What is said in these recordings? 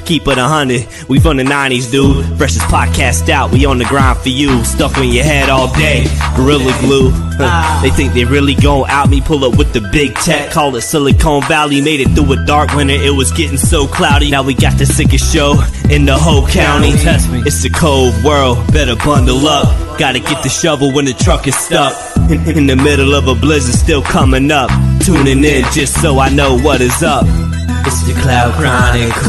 Keep it 100, we from the 90s, dude. Freshest podcast out, we on the grind for you. Stuck in your head all day, Gorilla Glue. They think they really gon' out me, pull up with the big tech. Call it Silicon Valley, made it through a dark winter, it was getting so cloudy. Now we got the sickest show in the whole county. It's a cold world, better bundle up. Gotta get the shovel when the truck is stuck. In the middle of a blizzard still coming up. Tuning in just so I know what is up. It's the Cloud Chronicles.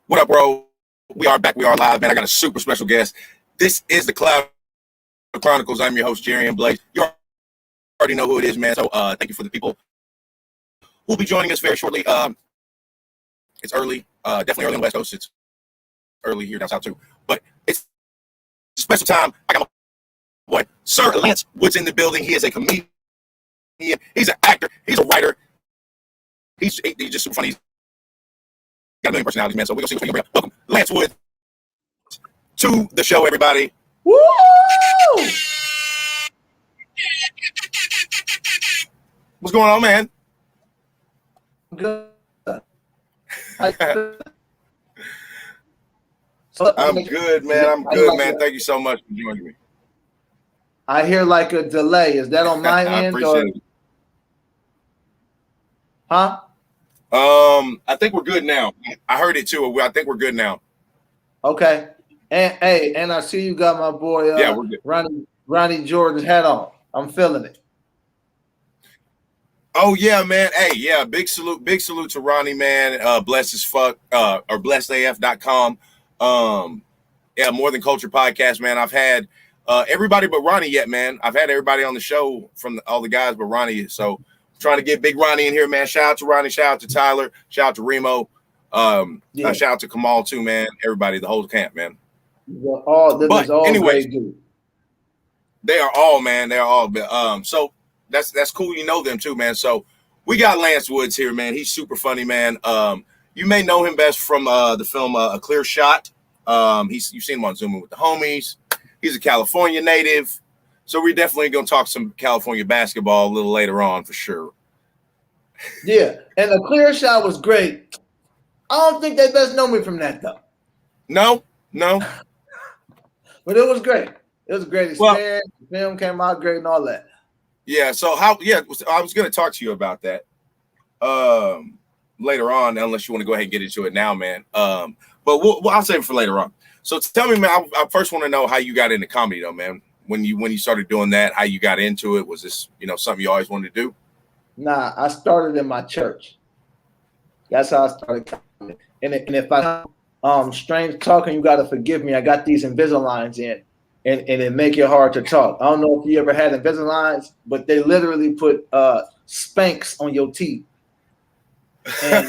What up, bro? We are back. We are live, man. I got a super special guest. This is the Cloud Chronicles. I'm your host, Jerry and Blaze. You already know who it is, man. So thank you for the people who'll be joining us very shortly. It's early, definitely early on the West Coast. It's early here down south too, but it's a special time. I got my boy, Sir Lance Woods in the building. He is a comedian. He's an actor. He's a writer. He's just super funny. He's got a million personalities, man. So we're gonna see what we can bring up. Welcome, Lance Woods, to the show, everybody. Woo! What's going on, man? Good. I'm good, man. I'm good, man. Thank you so much for joining me. I hear like a delay. Is that on my I end? appreciate it. Huh? I think we're good now. I heard it too. I think we're good now. Okay. And hey, and I see you got my boy yeah, we're good. Ronnie Jordan's hat on. I'm feeling it. Oh yeah, man. Hey, yeah, big salute to Ronnie, man. Blessed as fuck, or blessedaf.com. Yeah, More Than Culture podcast, man. I've had everybody but Ronnie yet, man. I've had everybody on the show from all the guys but Ronnie. So I'm trying to get Big Ronnie in here, man. Shout out to Ronnie, shout out to Tyler, shout out to Remo, shout out to Kamal too, man. Everybody, the whole camp, man. But anyways, they are all, man. They are all. So that's cool. You know them too, man. So we got Lance Woods here, man. He's super funny, man. You may know him best from the film A Clear Shot. You've seen him on Zooming with the Homies. He's a California native. So we're definitely going to talk some California basketball a little later on for sure. Yeah, and A Clear Shot was great. I don't think they best know me from that, though. No. But it was great. It was a great experience. The film came out great and all that. Yeah, so I was going to talk to you about that later on, unless you want to go ahead and get into it now, man. But I'll save it for later on. So tell me, man, I first want to know how you got into comedy, though, man. When you started doing that, how you got into it. Was this, something you always wanted to do? Nah, I started in my church. That's how I started comedy. And if I strange talking, you got to forgive me. I got these Invisaligns in. And it make it hard to talk. I don't know if you ever had Invisaligns, but they literally put Spanx on your teeth. And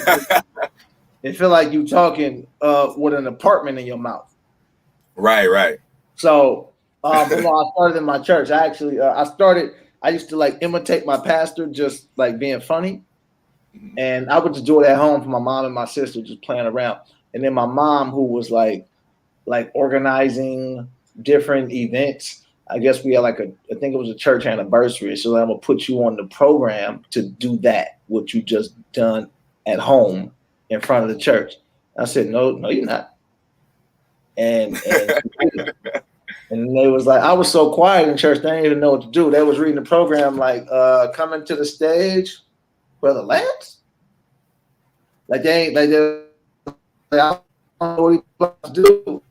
it feel like you talking with an apartment in your mouth. Right. So, but no, I started in my church. I used to like imitate my pastor, just like being funny. And I would just do it at home for my mom and my sister, just playing around. And then my mom, who was like organizing different events. I guess we had I think it was a church anniversary. So I'm gonna put you on the program to do that, what you just done at home in front of the church. I said, no, you're not. And they was like, I was so quiet in church, they didn't even know what to do. They was reading the program coming to the stage, Brother Lance. I don't know what he supposed to do.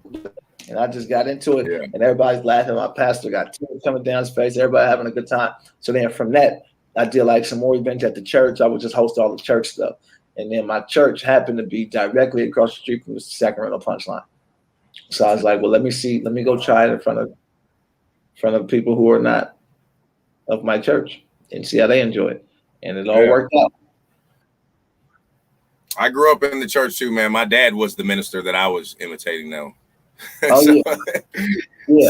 And I just got into it, and everybody's laughing. My pastor got tears coming down his face. Everybody having a good time. So then from that, I did some more events at the church. I would just host all the church stuff. And then my church happened to be directly across the street from the Sacramento Punchline. So I was like, well, let me go try it in front of people who are not of my church and see how they enjoy it. And it all worked out. I grew up in the church too, man. My dad was the minister that I was imitating now. Oh,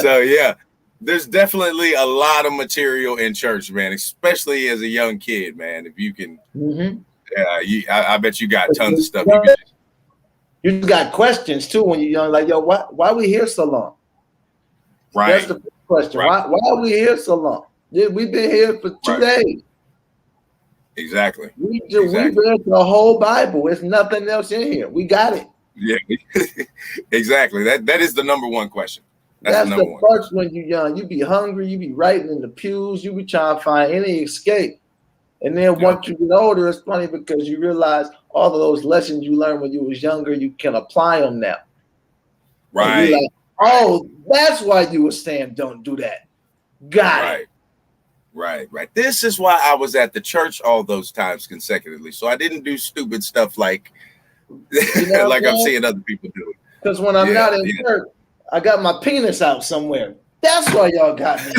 So there's definitely a lot of material in church, man, especially as a young kid, man. If you can, I bet you got tons of stuff. You got questions too when you're young, like, yo, why we here so long? Right. That's the first question. Right. Why are we here so long? We've been here for 2 days. Exactly. We read the whole Bible. There's nothing else in here. We got it. Yeah, exactly. That is the number one question. That's the first when you're young. You be hungry. You be writing in the pews. You be trying to find any escape. And then once you get older, it's funny because you realize all of those lessons you learned when you was younger, you can apply them now. Right. And you're like, oh, that's why you were saying don't do that. Got it. Right. This is why I was at the church all those times consecutively. So I didn't do stupid stuff like like I'm seeing other people do. Because when I'm not in church, I got my penis out somewhere. That's why y'all got me.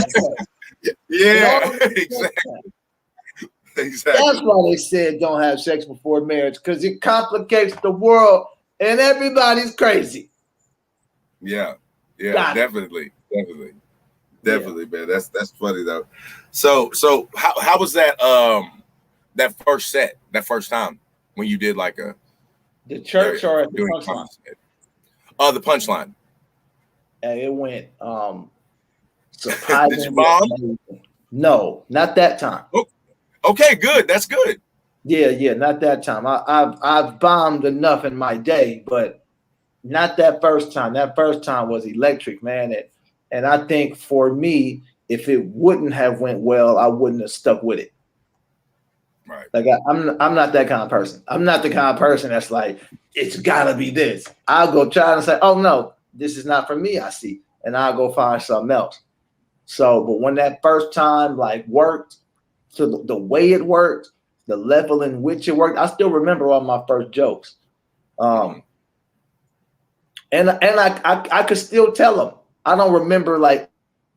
Exactly. That's why they said don't have sex before marriage, because it complicates the world and everybody's crazy. Yeah, definitely, man. That's funny though. So how was that that first set, that first time when you did like the church or the punchline? The punchline. And it went surprisingly. Did you bomb? No, not that time. Okay, good. That's good. Yeah, not that time. I've bombed enough in my day, but not that first time. That first time was electric, man. And I think for me, if it wouldn't have went well, I wouldn't have stuck with it. Right. Like I'm not that kind of person. I'm not the kind of person that's like, it's gotta be this. I'll go try and say, oh no, this is not for me, I see. And I'll go find something else. So, but when that first time like worked, so the way it worked, the level in which it worked, I still remember all my first jokes. And I could still tell them. I don't remember like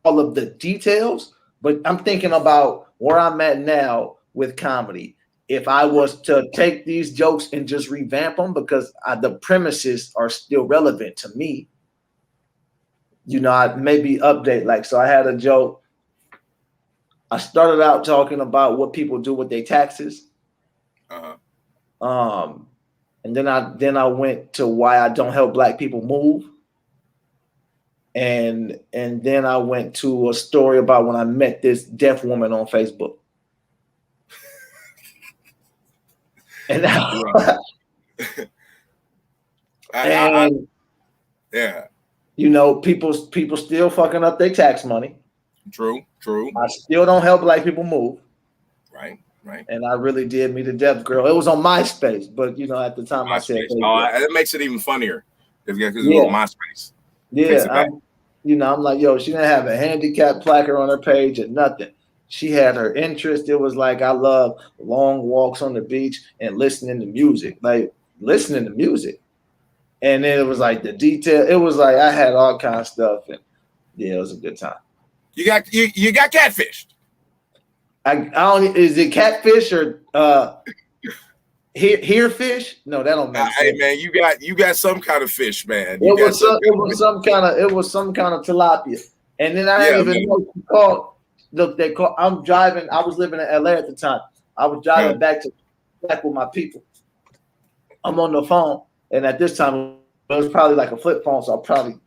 all of the details, but I'm thinking about where I'm at now with comedy. If I was to take these jokes and just revamp them, because the premises are still relevant to me, you know, I'd maybe update. Like, so I had a joke. I started out talking about what people do with their taxes. And then I went to why I don't help Black people move. And then I went to a story about when I met this deaf woman on Facebook. And you know, people still fucking up their tax money. True. I still don't help Black people move. Right. And I really did meet a deaf girl. It was on MySpace, but you know, at the time I said, it makes it even funnier because it was on MySpace. Yeah, I'm like, yo, she didn't have a handicap placard on her page or nothing. She had her interest. It was like, I love long walks on the beach and listening to music. And then it was like the detail. It was like I had all kinds of stuff, and yeah, it was a good time. You got catfished. I don't. Is it catfish or here fish? No, that don't make sense. Hey man, you got some kind of fish, man. It was some kind of tilapia, and then I didn't even know what called. Look, they call. I'm driving. I was living in LA at the time. I was driving back with my people. I'm on the phone, and at this time it was probably like a flip phone, so I probably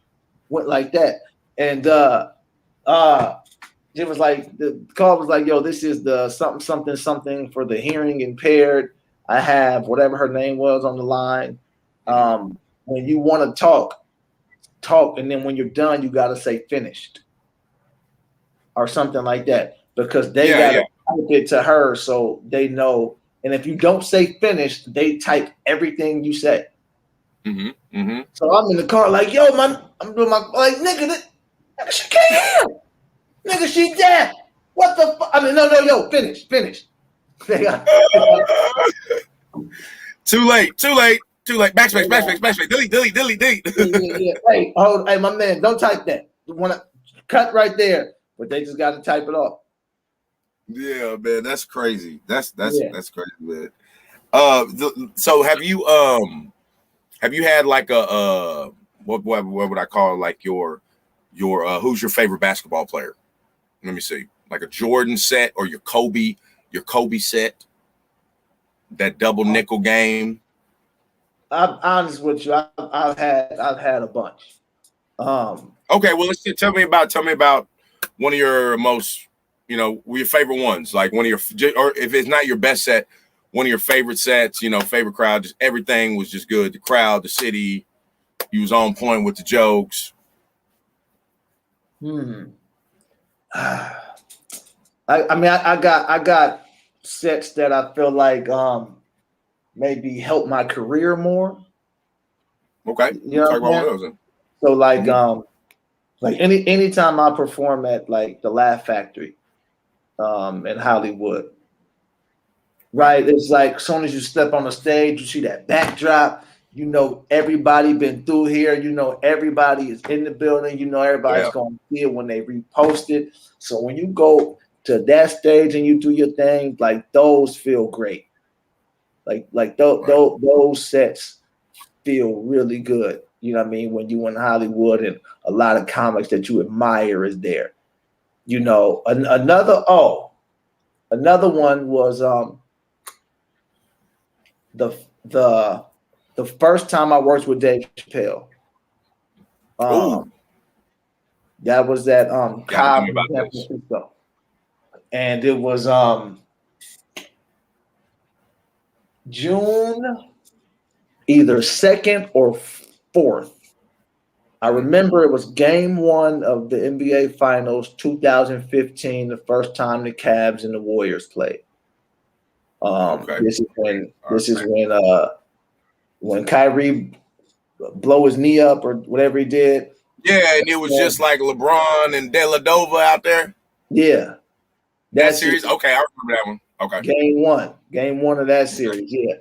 went like that. And it was like the call was like, yo, this is the something for the hearing impaired. I have whatever her name was on the line. When you want to talk, and then when you're done, you got to say finished or something like that, because they got to type it to her so they know. And if you don't say finished, they type everything you say. So I'm in the car like, yo, man, I'm doing my like, nigga, she can't hear. Nigga, she dead. What the fuck? I mean, no, yo, finish. Too late. Backspace. Delete. Yeah. Hey, my man, don't type that. You want to cut right there, but they just got to type it off. Yeah, man, that's crazy. That's crazy, man. So have you had like a what would I call like your who's your favorite basketball player? Let me see, like a Jordan set or your Kobe set, that double nickel game. I'm honest with you. I've had a bunch. Okay, well, tell me about one of your most, your favorite ones, like one of your, or if it's not your best set, one of your favorite sets, favorite crowd, just everything was just good. The crowd, the city, you was on point with the jokes. I got sets that I feel like maybe help my career more. Okay, You know talk what about one I'm of saying? those. So like anytime I perform at like the Laugh Factory in Hollywood, right? It's like as soon as you step on the stage, you see that backdrop. You know everybody been through here. You know everybody is in the building. You know everybody's Yeah. going to see it when they repost it. So when you go to that stage and you do your thing, like those feel great. Those sets feel really good. You know what I mean? When you in Hollywood and a lot of comics that you admire is there. You know, another one was the first time I worked with Dave Chappelle. Oh, That was at gotta tell me Cobb in about San this. Francisco. And it was June either 2nd or 4th. I remember it was game 1 of the NBA Finals 2015, the first time the Cavs and the Warriors played. Okay. This is when Kyrie blow his knee up or whatever he did. Yeah, and it was just like LeBron and Deladova out there. Yeah. That series? Okay, I remember that one. Okay. Game one of that series, yeah.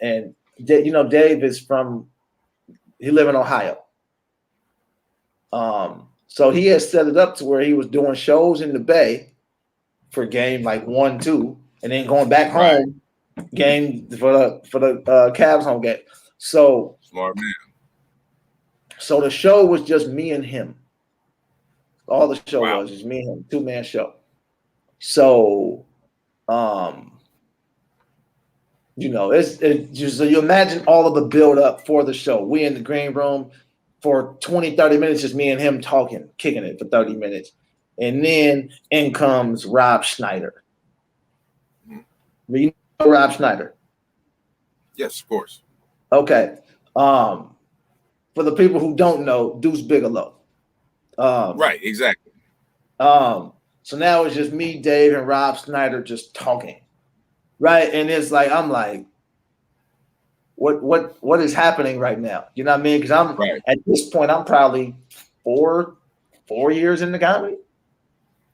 And Dave is he live in Ohio. So he had set it up to where he was doing shows in the Bay for game like 1, 2, and then going back home game for the Cavs home game. So smart man. So the show was just me and him. All the show was just me and him, 2-man show. So, it's just so you imagine all of the build up for the show. We in the green room for 20, 30 minutes, just me and him talking, kicking it for 30 minutes. And then in comes Rob Schneider. You know Rob Schneider? Yes, of course. Okay. For the people who don't know, Deuce Bigelow. Right, exactly. So now it's just me, Dave, and Rob Schneider just talking. Right. And it's like, I'm like, what is happening right now? You know what I mean? Because I'm at this point, I'm probably four years in the comedy.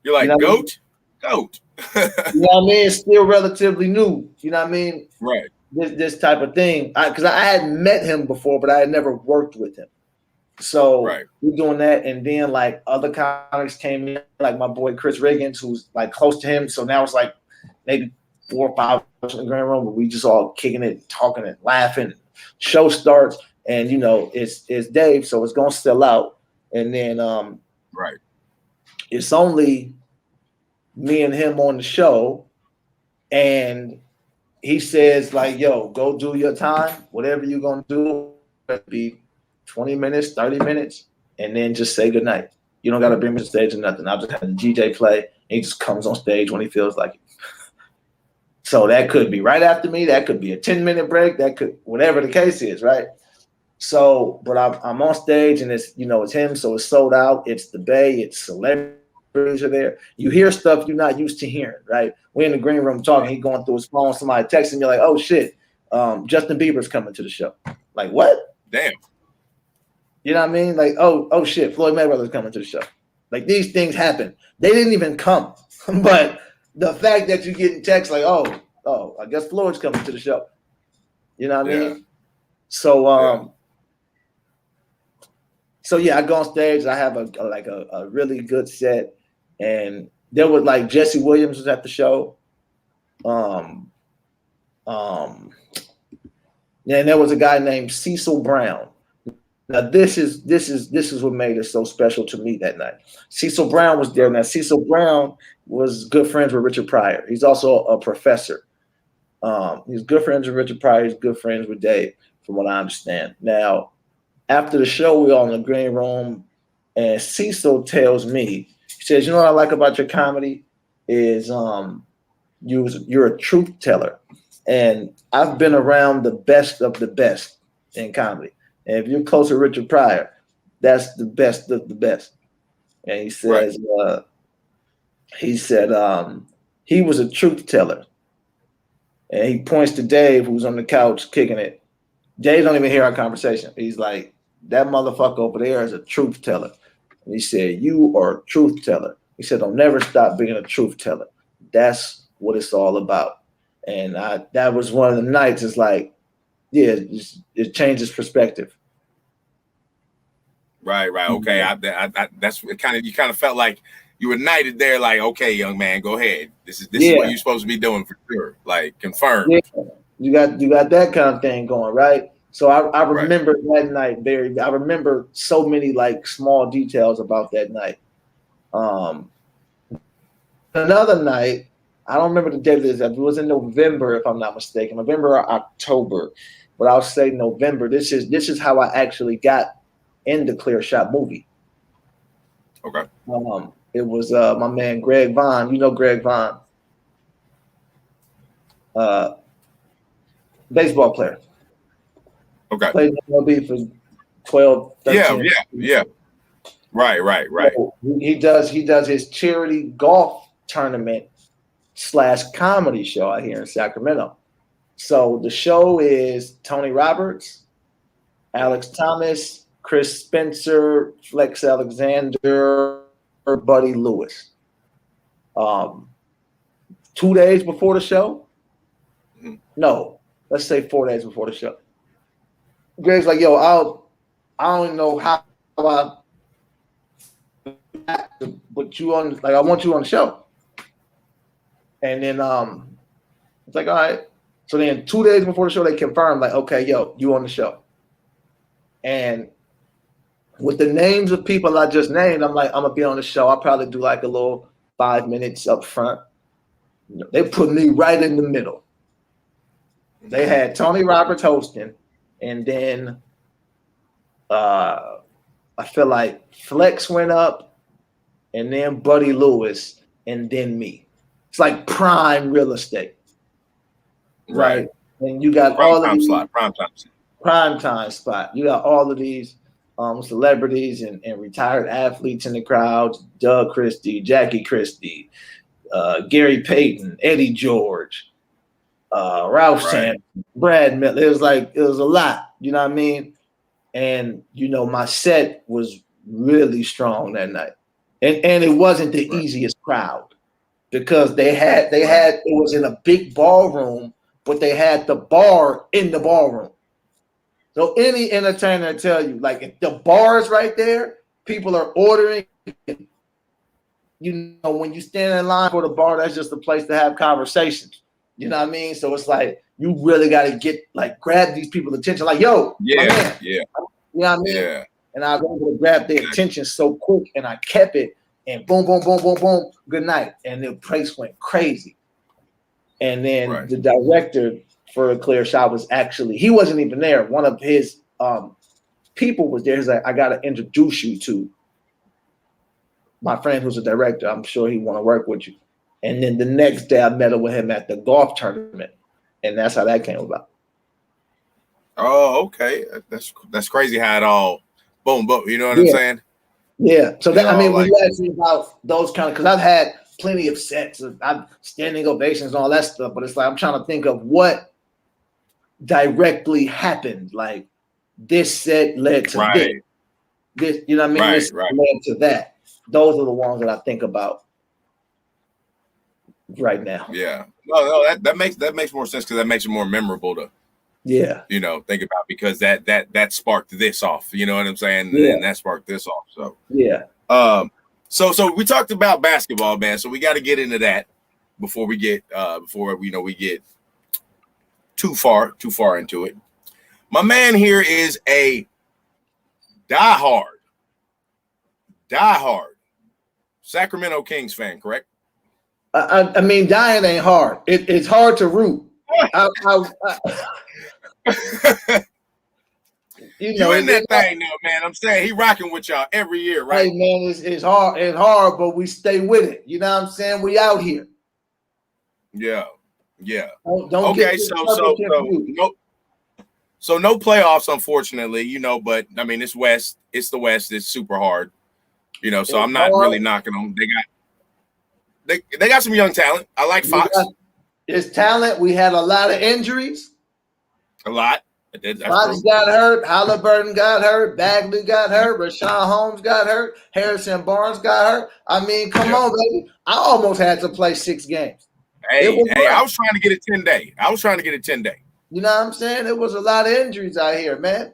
You're like, goat. You know what I mean? It's still relatively new. You know what I mean? Right. This type of thing. Because I had met him before, but I had never worked with him. So we're doing that, and then like other comics came in, like my boy Chris Riggins, who's like close to him. So now it's like maybe 4 or 5 in the green room, but we just all kicking it, talking and laughing. Show starts, and it's Dave, so it's gonna sell out. And then it's only me and him on the show, and he says like, "Yo, go do your time. Whatever you're gonna do, be 20 minutes, 30 minutes." And then just say goodnight. You don't got to bring me to the stage or nothing. I'll just have the DJ play. And he just comes on stage when he feels like it. So that could be right after me. That could be a 10-minute break. That could, whatever the case is, right? So, but I'm on stage and it's him. So it's sold out. It's the Bay. It's celebrities are there. You hear stuff you're not used to hearing, right? We're in the green room talking. He going through his phone. Somebody texting me like, "Oh shit, Justin Bieber's coming to the show." Like, what? Damn. You know what I mean? Like, oh shit, Floyd Mayweather's coming to the show. Like these things happen. They didn't even come. But the fact that you're getting texts like, oh, I guess Floyd's coming to the show. You know what I mean? So so I go on stage, I have a really good set. And there was like Jesse Williams was at the show. And there was a guy named Cecil Brown. Now this is what made it so special to me that night. Cecil Brown was there. Now Cecil Brown was good friends with Richard Pryor. He's also a professor. He's good friends with Richard Pryor. He's good friends with Dave, from what I understand. Now, after the show, we all in the green room. And Cecil tells me, he says, you know what I like about your comedy is you're a truth teller. And I've been around the best of the best in comedy. And if you're close to Richard Pryor, that's the best of the best. And he says, he said he was a truth teller. And he points to Dave, who's on the couch kicking it. Dave don't even hear our conversation. He's like, that motherfucker over there is a truth teller. And he said, you are a truth teller. He said, don't never stop being a truth teller. That's what it's all about. And that was one of the nights. It's like, yeah, it changes perspective. Right. Okay. That's kind of, you kind of felt like you were knighted there. Like, okay, young man, go ahead. This is what you're supposed to be doing for sure. Like, confirmed. Yeah. You got that kind of thing going, right? So I remember that night very. I remember so many like small details about that night. Another night, I don't remember the date of this. It was in November, if I'm not mistaken, November or October, but I'll say November. This is how I actually got in the Clear Shot movie. Okay. It was my man Greg Vaughn. You know Greg Vaughn, baseball player. Okay. Played in MLB for 12, 13. Yeah. Right. So he does his charity golf tournament / comedy show out here in Sacramento. So the show is Tony Roberts, Alex Thomas, Chris Spencer, Flex Alexander, Buddy Lewis. 2 days before the show? No, let's say 4 days before the show. Greg's like, yo, I don't know how I but you on, like, I want you on the show. And then it's like, all right. So then 2 days before the show, they confirmed, like, okay, yo, you on the show. And with the names of people I just named, I'm like, I'm gonna be on the show. I'll probably do like a little 5 minutes up front. They put me right in the middle. They had Tony Roberts hosting, and then I feel like Flex went up, and then Buddy Lewis, and then me. It's like prime real estate, right? And you got all of these prime time spot. You got all of these celebrities and retired athletes in the crowds: Doug Christie, Jackie Christie, Gary Payton, Eddie George, Ralph Sampson, Brad Miller. It was a lot, you know what I mean? And my set was really strong that night, and it wasn't the easiest crowd because they had it was in a big ballroom, but they had the bar in the ballroom. So any entertainer will tell you, like, if the bar is right there, people are ordering. When you stand in line for the bar, that's just a place to have conversations. You know what I mean? So it's like you really got to grab these people's attention. Like, yo, my man. You know what I mean? Yeah. And I was able to grab their attention so quick, and I kept it. And boom, boom, boom, boom, boom. Good night. And the place went crazy. And then the director for A Clear Shot he wasn't even there. One of his people was there. He's like, I got to introduce you to my friend who's a director. I'm sure he want to work with you. And then the next day I met up with him at the golf tournament. And that's how that came about. Oh, okay. That's crazy how it all boom. You know what I'm saying? Yeah. So that, when you ask me about those kind of, because I've had plenty of sets, I've standing ovations and all that stuff, but it's like I'm trying to think of what directly happened. Like this set led to this. You know what I mean? This led to that. Those are the ones that I think about right now. Yeah. No, that makes more sense because that makes it more memorable to think about, because that sparked this off. You know what I'm saying? Yeah. And that sparked this off. So So we talked about basketball, man. So we got to get into that before we get we get too far into it. My man here is a diehard Sacramento Kings fan, correct? I mean, dying ain't hard. It's hard to root. You in that thing now, man. I'm saying he rocking with y'all every year, right? Hey, man, it's hard, but we stay with it. You know what I'm saying? We out here. Yeah. Don't Okay, get so no playoffs, unfortunately, but I mean it's West, it's the West, it's super hard, so it's I'm not really knocking them. They got some young talent. I like Fox. It's talent. We had a lot of injuries. A lot. That's Fox got hurt. Halliburton got hurt. Bagley got hurt. Rashawn Holmes got hurt. Harrison Barnes got hurt. I mean, come on, baby. I almost had to play 6 games. Hey, I was trying to get a 10-day. You know what I'm saying? There was a lot of injuries out here, man.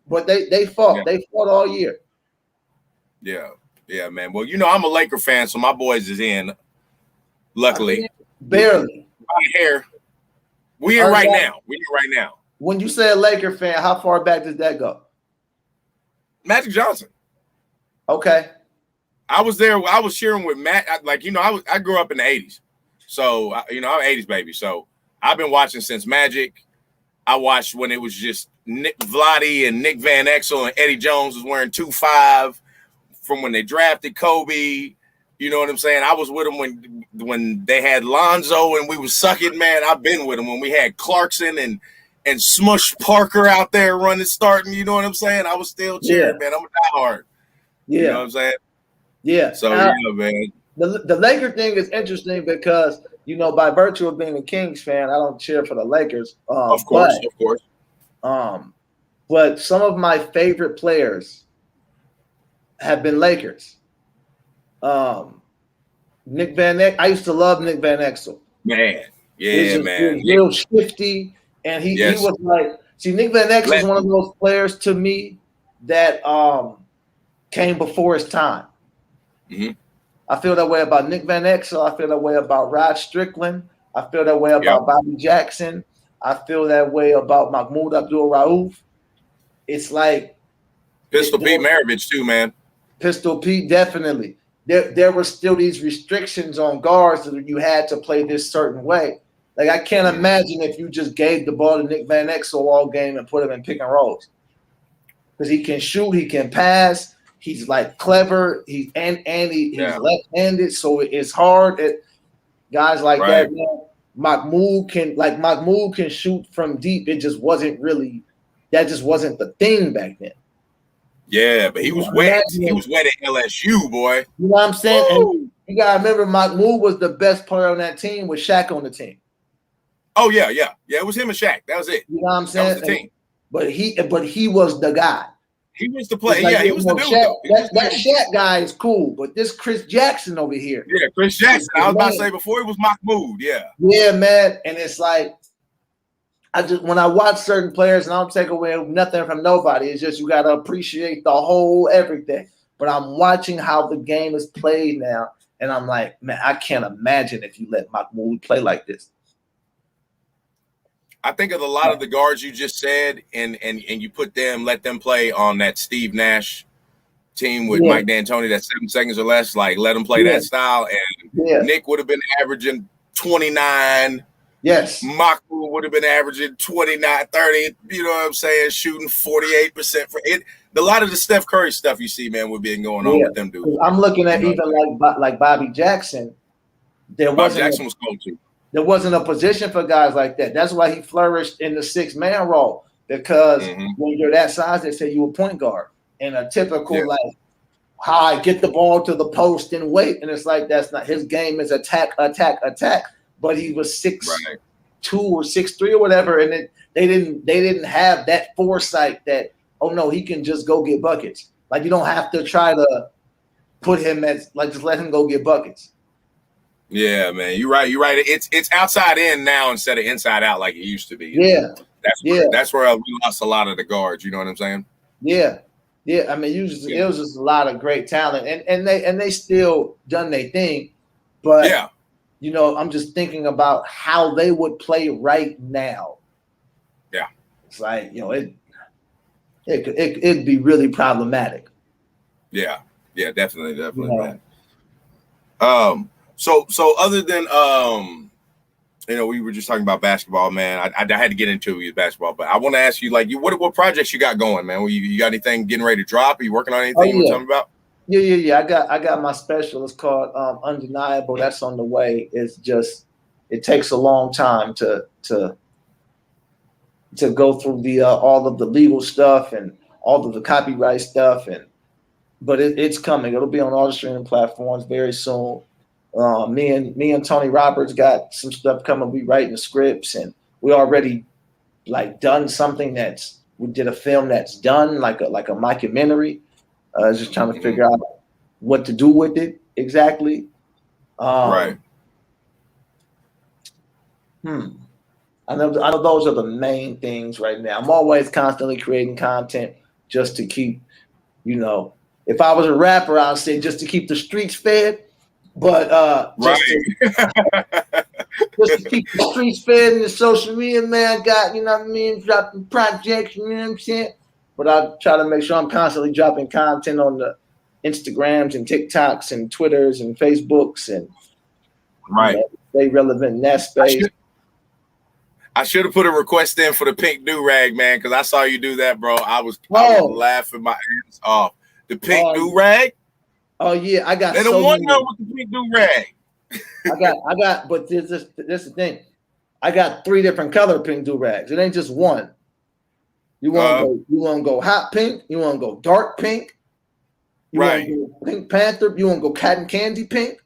But they fought. Yeah. They fought all year. Yeah, man. Well, I'm a Laker fan, so my boys is in. Luckily. Barely. We in right now. When you say a Laker fan, how far back does that go? Magic Johnson. Okay. I was there. I was cheering with Matt. I grew up in the 80s. So, I'm an 80s baby. So I've been watching since Magic. I watched when it was just Nick Vlade and Nick Van Exel and Eddie Jones was wearing 2-5 from when they drafted Kobe. You know what I'm saying? I was with them when they had Lonzo and we was sucking, man. I've been with them when we had Clarkson and Smush Parker out there starting. You know what I'm saying? I was still cheering, man. I'm a diehard. Yeah. You know what I'm saying? Yeah. So, man. The Laker thing is interesting because, by virtue of being a Kings fan, I don't cheer for the Lakers. Of course. But some of my favorite players have been Lakers. Nick Van Exel. I used to love Nick Van Exel. Man. Yeah, man. He was real shifty. And he was like, Nick Van Exel is one of those players to me that came before his time. Mm-hmm. I feel that way about Nick Van Exel. I feel that way about Rod Strickland. I feel that way about Bobby Jackson. I feel that way about Mahmoud Abdul-Rauf. It's like Pistol Pete Maravich too, man. Pistol Pete, definitely. There were still these restrictions on guards that you had to play this certain way. Like I can't imagine if you just gave the ball to Nick Van Exel all game and put him in pick and rolls. Because he can shoot, he can pass. He's like clever. He's left-handed, so it's hard. Guys like that, man. Mahmoud can shoot from deep. It just wasn't the thing back then. Yeah, but he was wet. He was wet at LSU, boy. You know what I'm saying? And you gotta remember, Mahmoud was the best player on that team with Shaq on the team. Oh yeah. It was him and Shaq. That was it. You know what I'm saying? That was the team. But he was the guy. He was the player. He was the dude. That Shaq guy is cool, but this Chris Jackson over here. Yeah, Chris Jackson. I was about to say before he was Mahmoud. Yeah. Yeah, man. And it's like when I watch certain players, and I don't take away nothing from nobody. It's just you got to appreciate the whole everything. But I'm watching how the game is played now, and I'm like, man, I can't imagine if you let Mahmoud play like this. I think of a lot of the guards you just said, and you let them play on that Steve Nash team with Mike D'Antoni, that's 7 seconds or less. Like, let them play that style. And Nick would have been averaging 29. Yes. Mahmoud would have been averaging 29, 30. You know what I'm saying? Shooting 48% for it. A lot of the Steph Curry stuff you see, man, would be going on with them dudes. I'm looking at like Bobby Jackson. Bobby Jackson was cold too. There wasn't a position for guys like that. That's why he flourished in the 6-man role, because when you're that size, they say you a point guard. And a typical like how I get the ball to the post and wait, and it's like that's not his game. Is attack. But he was 6'2" or 6'3" or whatever, and they didn't have that foresight that he can just go get buckets. Like you don't have to try to put him as like just let him go get buckets. Yeah, man, you're right. It's outside in now instead of inside out like it used to be. Yeah, that's where we lost a lot of the guards. You know what I'm saying? Yeah. I mean, it was just a lot of great talent, and they still done their thing. But I'm just thinking about how they would play right now. Yeah, it's like it'd be really problematic. Yeah, definitely, man. So other than we were just talking about basketball, man. I had to get into basketball, but I want to ask you, like, what projects you got going, man? You got anything getting ready to drop? Are you working on anything you want to tell me about? Yeah. I got my special. It's called Undeniable. That's on the way. It takes a long time to go through the all of the legal stuff and all of the copyright stuff, but it's coming. It'll be on all the streaming platforms very soon. Me and Tony Roberts got some stuff coming. We writing the scripts, and we already like done something we did a film that's done like a mockumentary. Just trying to figure out what to do with it exactly. Right. I know those are the main things right now. I'm always constantly creating content just to keep, if I was a rapper, I'd say just to keep the streets fed. But just to keep the streets fed and the social media, man, I got, dropping projects, you know what I'm saying? But I try to make sure I'm constantly dropping content on the Instagrams and TikToks and Twitters and Facebooks and stay relevant in that space. I should have put a request in for the pink do-rag, man, because I saw you do that, bro. I was laughing my ass off. The pink do-rag? Oh yeah, I got. They don't want no with the pink do-rag. I got, but this is the thing. I got 3 different color pink do-rags. It ain't just one. You want to go hot pink? You want to go dark pink? You want to go Pink Panther? You want to go cotton candy pink?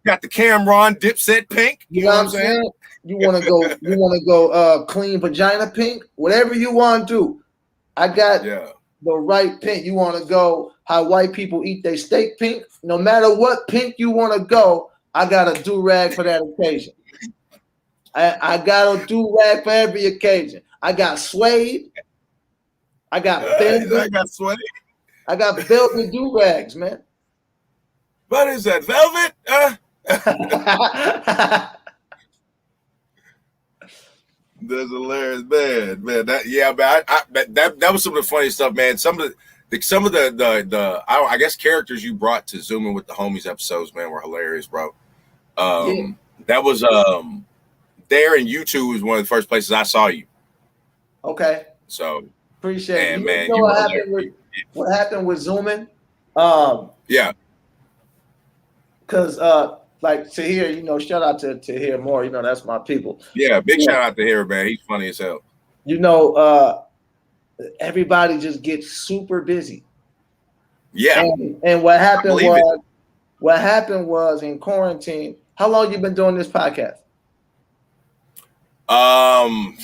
Got the Cameron Dipset pink. You know what I'm saying? You want to go clean vagina pink? Whatever you want to do. I got the right pink. You want to go how white people eat their steak pink? No matter what pink you want to go, I got a do-rag for that occasion. I got a do-rag for every occasion. I got suede. I got velvet. I got suede. I got velvet do-rags, man. What is that, velvet? That's hilarious, man. That was some of the funny stuff, man. Some of the I guess characters you brought to Zooming with the Homies episodes, man, were hilarious, bro. That was there in YouTube was one of the first places I saw you. Okay. So appreciate it. Man, what happened with Zooming? Because like Tahir, shout out to Tahir Moore, that's my people. Yeah, big shout out to Tahir, man. He's funny as hell. Everybody just gets super busy. Yeah. And what happened was in quarantine. How long you been doing this podcast? I'm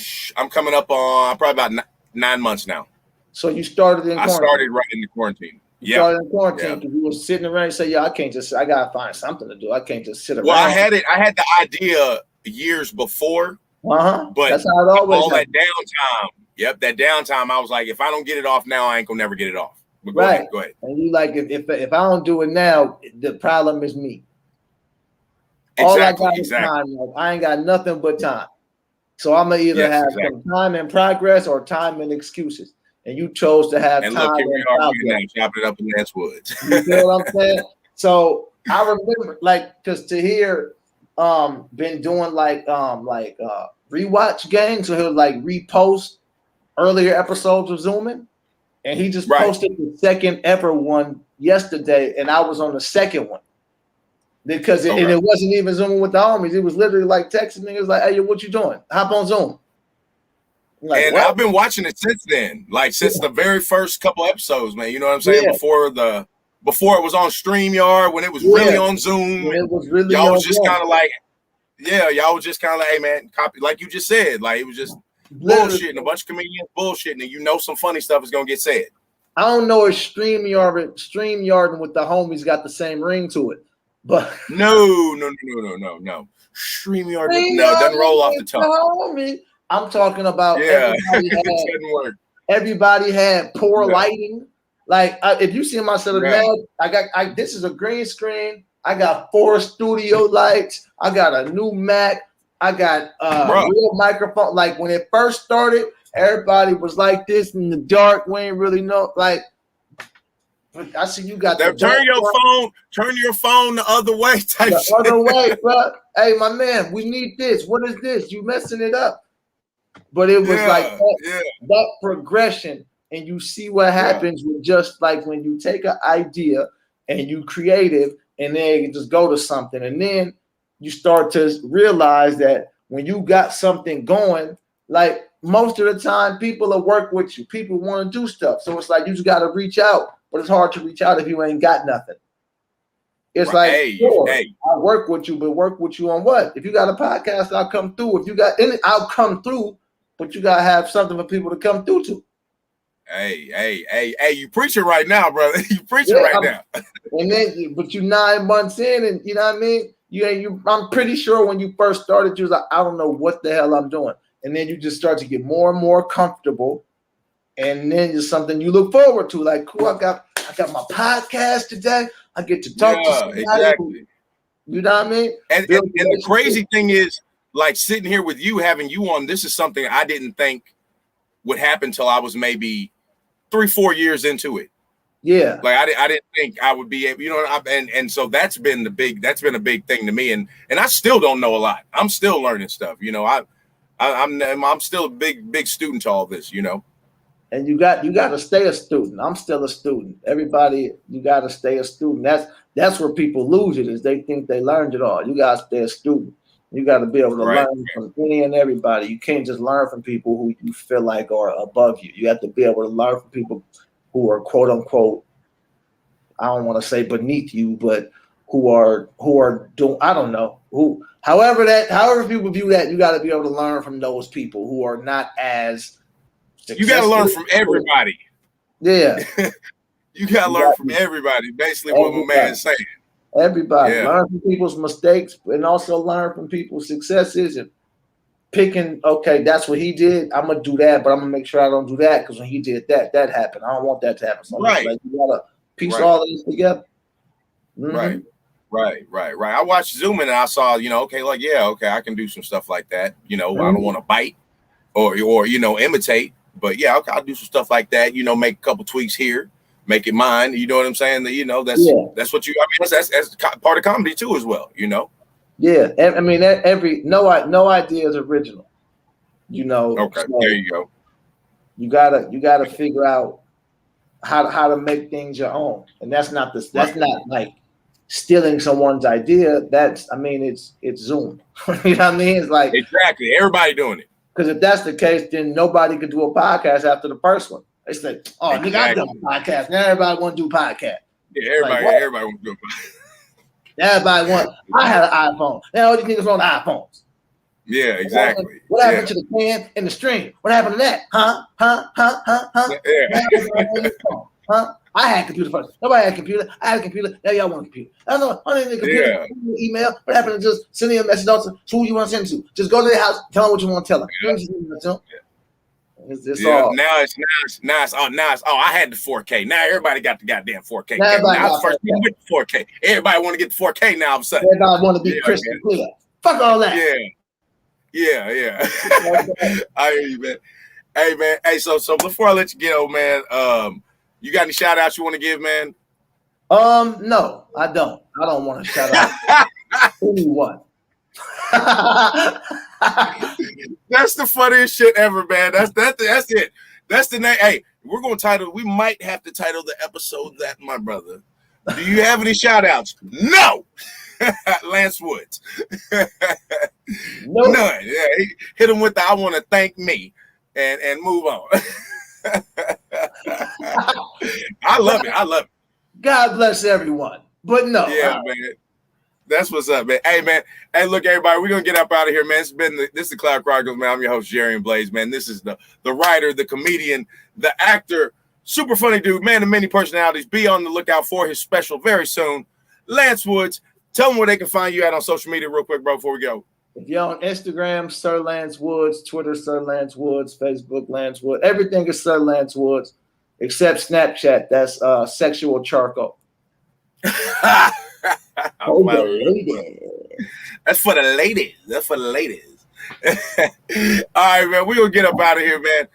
coming up on probably about 9 months now. So you started in quarantine. I started right in the quarantine. Started in quarantine because you were sitting around and say, I gotta find something to do. I can't just sit around. Well, I had the idea years before. But that's how it always all that downtime. Yep, that downtime. I was like, if I don't get it off now, I ain't gonna never get it off. But go ahead. And you like, if I don't do it now, the problem is me. Exactly, all I got is time. I ain't got nothing but time. So I'm gonna either have some time in progress or time in excuses. And you chose to have time. Look, here we are now, chopping it up in Nance Woods. You know what I'm saying? So I remember, because Tahir been doing rewatch games, so he'll repost earlier episodes of Zooming, and he just posted the second ever one yesterday, and I was on the second one because and it wasn't even Zooming with the homies. It was literally texting me. It was like, "Hey, what you doing? Hop on Zoom." And what? I've been watching it since then, since the very first couple episodes, man. You know what I'm saying? Before it was on StreamYard, when it was really on Zoom. When it was really y'all was just kind of y'all was just kind of hey man, copy like you just said, it was just bullshitting, a bunch of comedians bullshitting, and some funny stuff is gonna get said. I don't know if StreamYard with the homies got the same ring to it, but no. StreamYard, it doesn't roll off the tongue. I'm talking about everybody had poor lighting. If you see my set of this is a green screen. I got 4 studio lights. I got a new Mac. I got real microphone. When it first started, everybody was like this in the dark. We ain't really know. When I see you got turn your phone the other way type the shit. other way, bro. Hey, my man, we need this. What is this? You messing it up. But it was like that progression, and you see what happens with just like when you take an idea and you creative, and then you just go to something, and then you start to realize that when you got something going, like most of the time, people will work with you. People want to do stuff, so it's like you just got to reach out, but it's hard to reach out if you ain't got nothing. It's like, I work with you, but work with you on what? If you got a podcast, I'll come through. If you got any, I'll come through. But you gotta have something for people to come through to. Hey, you preaching right now, brother. You preaching now. And then, but you 9 months in, and you know what I mean? I'm pretty sure when you first started, you was like, I don't know what the hell I'm doing. And then you just start to get more and more comfortable. And then it's something you look forward to. Like, cool, I got my podcast today. I get to talk to somebody. Exactly. You know what I mean? And the crazy thing is, like sitting here with you, having you on, this is something I didn't think would happen till I was maybe 3-4 years into it. Yeah. Like I didn't think I would be able, you know, and so that's been a big thing to me. And I still don't know a lot. I'm still learning stuff. You know, I'm still a big student to all this, you know. And you got to stay a student. I'm still a student. Everybody, you got to stay a student. That's where people lose it, is they think they learned it all. You got to stay a student. You got to be able to learn from any and everybody. You can't just learn from people who you feel like are above you. You have to be able to learn from people who are quote unquote, I don't want to say beneath you, but who are doing, I don't know, who, however people view that, you got to be able to learn from those people who are not as successful. You got to learn from everybody. Yeah. You got to learn from everybody. Basically what my man's saying. Everybody learn from people's mistakes and also learn from people's successes, and picking, okay, that's what he did, I'm gonna do that, but I'm gonna make sure I don't do that because when he did that happened. I don't want that to happen. So like, you gotta piece all of this together. Mm-hmm. Right. I watched Zoom and I saw, you know, I can do some stuff like that. You know, I don't want to bite or you know, imitate, but yeah, I'll do some stuff like that. You know, make a couple tweaks here. Make it mine, you know what I'm saying? You know, that's what you. I mean, that's part of comedy too, as well. You know. Yeah, I mean, no idea is original. You know. Okay, so there you go. You gotta figure out how to make things your own, and that's not not like stealing someone's idea. It's Zoom. You know what I mean? It's like exactly everybody doing it. Because if that's the case, then nobody could do a podcast after the first one. It's like, oh, nigga, I done a podcast. Now everybody want to do podcast. Yeah, everybody want to do a podcast. Everybody want. I had an iPhone. Now all these niggas want iPhones. Yeah, exactly. What happened to the pen and the string? What happened to that? Huh? Huh? I had a computer first. Nobody had a computer. I had a computer. Now y'all want a computer. I don't know. I need a computer. Email. What happened to just sending a message out to who you want to send it to? Just go to their house. Tell them what you want to tell them. It's all. Now it's I had the 4K. Now everybody got the goddamn 4K. Now the first people with the 4K. Everybody want to get the 4K now all of a sudden. Everybody want to be crystal clear. Fuck all that. Yeah. I hear you, man. Hey, man. Hey, so before I let you go, man, you got any shout outs you want to give, man? No, I don't. I don't want to shout out anyone. That's the funniest shit ever, man. That's it. That's the name. Hey, we might have to title the episode that, my brother. Do you have any shout outs? No. Lance Woods. Nope. None. Yeah, hit him with the I want to thank me and move on. I love it. God bless everyone. But no. Yeah, man. That's what's up, man. Hey, man. Hey, look, everybody, we're going to get up out of here, man. This is the Cloud Chronicles, man. I'm your host, Jerry Blaze, man. This is the writer, the comedian, the actor, super funny dude, man of many personalities. Be on the lookout for his special very soon. Lance Woods, tell them where they can find you at on social media real quick, bro, before we go. If you're on Instagram, Sir Lance Woods, Twitter, Sir Lance Woods, Facebook, Lance Woods. Everything is Sir Lance Woods, except Snapchat. That's sexual charcoal. Oh, that's for the ladies. All right, man. We're going to get up out of here, man.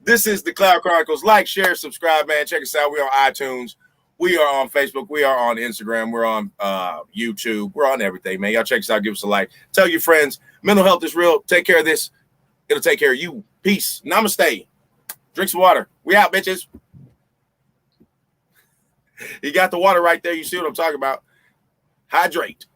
This is the Cloud Chronicles. Like, share, subscribe, man. Check us out. We're on iTunes. We are on Facebook. We are on Instagram. We're on YouTube. We're on everything, man. Y'all check us out. Give us a like. Tell your friends. Mental health is real. Take care of this. It'll take care of you. Peace. Namaste. Drink some water. We out, bitches. You got the water right there. You see what I'm talking about. Hydrate.